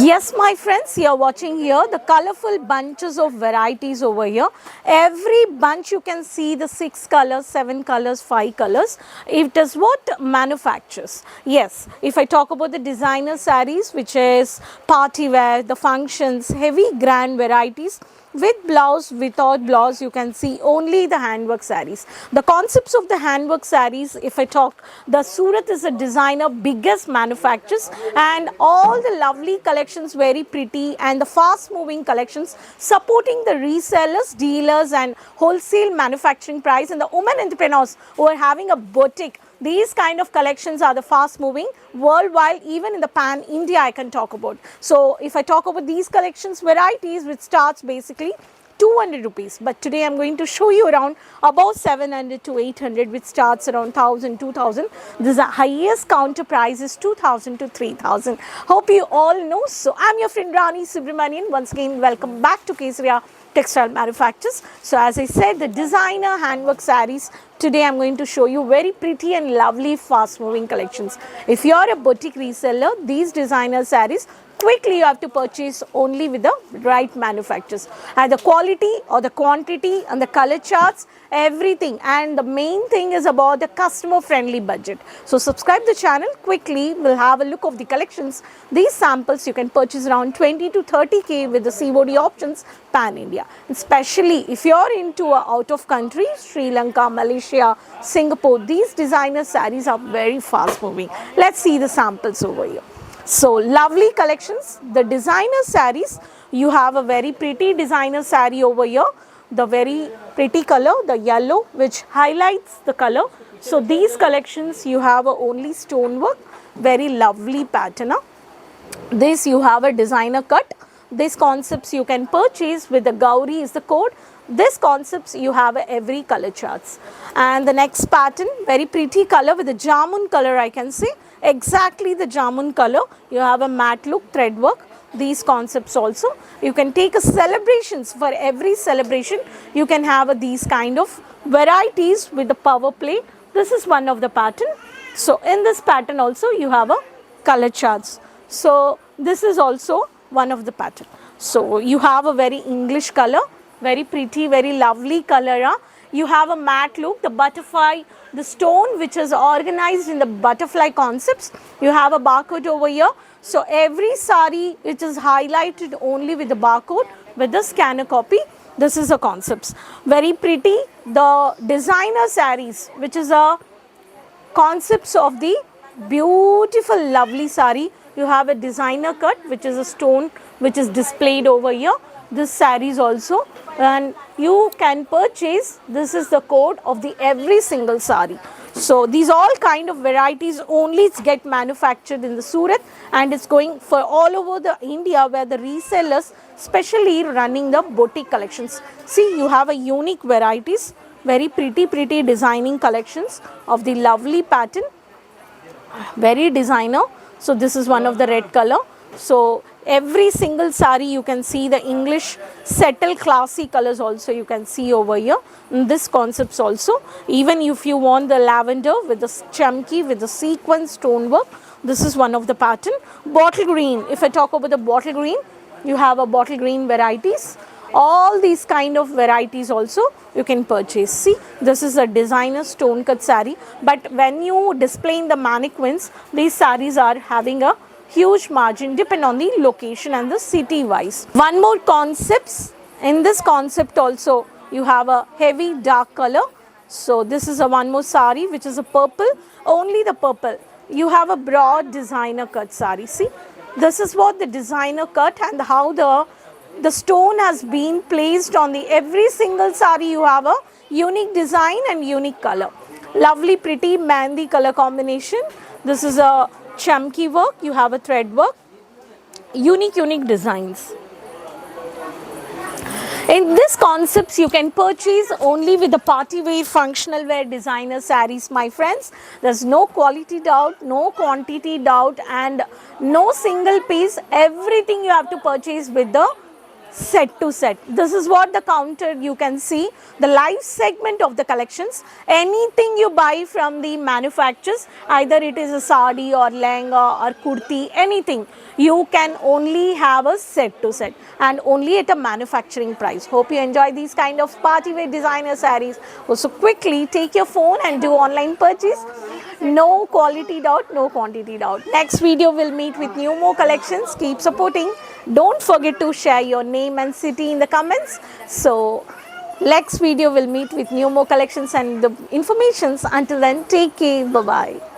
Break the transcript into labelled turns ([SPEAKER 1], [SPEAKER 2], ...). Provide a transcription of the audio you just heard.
[SPEAKER 1] Yes, my friends, you are watching here the colorful bunches of varieties over here. Every bunch you can see the 6 colors, 7 colors, 5 colors. It is what manufactures. Yes, if I talk about the designer sarees, which is party wear, the functions, heavy grand varieties, with blouse, without blouse, you can see only the handwork sarees. The concepts of the handwork sarees, if I talk, the Surat is a designer biggest manufacturers, and all the lovely collections, very pretty, and the fast moving collections supporting the resellers, dealers and wholesale manufacturing price, and the women entrepreneurs who are having a boutique. These kind of collections are the fast moving worldwide, even in the pan India I can talk about. So if I talk about these collections varieties, which starts basically 200 rupees, but today I am going to show you around about 700 to 800, which starts around 1000, 2000. This is the highest counter price is 2000 to 3000. Hope you all know. So I am your friend Rani Subramanian. Once again, welcome back to Kesaria Textile Manufacturers. So as I said, the designer handwork sarees, today I am going to show you very pretty and lovely fast moving collections. If you are a boutique reseller, these designer sarees, quickly you have to purchase only with the right manufacturers, and the quality or the quantity and the color charts, everything, and the main thing is about the customer friendly budget. So subscribe the channel quickly. We'll have a look of the collections. These samples you can purchase around 20 to 30k with the COD options pan India, especially if you're into a out of country, Sri Lanka, Malaysia, Singapore. These designer sarees are very fast moving. Let's see the samples over here. So lovely collections, the designer sarees. You have a very pretty designer saree over here, the very pretty color, the yellow, which highlights the color. So these collections you have a only stonework, very lovely pattern. This you have a designer cut. These concepts you can purchase with the Gauri is the code. This concepts you have every color charts. And the next pattern, very pretty color with the jamun color, I can say. Exactly the jamun color. You have a matte look, thread work. These concepts also. You can take a celebrations. For every celebration, you can have these kind of varieties with the power play. This is one of the pattern. So in this pattern also, you have a color charts. So this is also one of the pattern. So you have a very English color, very pretty, very lovely color. You have a matte look, the butterfly, the stone which is organized in the butterfly concepts. You have a barcode over here. So every sari which is highlighted only with the barcode with the scanner copy. This is the concepts. Very pretty. The designer sarees, which is a concepts of the beautiful lovely sari. You have a designer cut, which is a stone which is displayed over here. This sarees also, and you can purchase, this is the code of the every single sari. So these all kind of varieties only get manufactured in the Surat, and it's going for all over the India, where the resellers especially running the boutique collections. See, you have a unique varieties, very pretty designing collections of the lovely pattern, very designer. So this is one of the red color. So every single sari you can see the English settle classy colors also you can see over here. And this concepts also, even if you want the lavender with the chunky with the sequin stonework, this is one of the pattern. Bottle green, if I talk about the bottle green, you have a bottle green varieties. All these kind of varieties also you can purchase. See, this is a designer stone cut saree, but when you display in the mannequins, these sarees are having a huge margin depend on the location and the city wise. One more concepts, in this concept also you have a heavy dark color. So this is a one more sari which is a purple, only the purple. You have a broad designer cut sari. See, this is what the designer cut, and how the stone has been placed on the every single sari. You have a unique design and unique color. Lovely pretty mehndi color combination. This is a chunky work, you have a thread work, unique designs. In this concepts you can purchase only with the party wear, functional wear designer sarees, my friends. There's no quality doubt, no quantity doubt, and no single piece. Everything you have to purchase with the set to set. This is what the counter you can see, the live segment of the collections. Anything you buy from the manufacturers, either it is a sari or lehenga or kurti, anything, you can only have a set to set and only at a manufacturing price. Hope you enjoy these kind of party wear designer sarees. Also quickly take your phone and do online purchase. No quality doubt, no quantity doubt. Next video will meet with new more collections. Keep supporting. Don't forget to share your name and city in the comments. So next video will meet with new more collections and the informations. Until then, take care. Bye bye.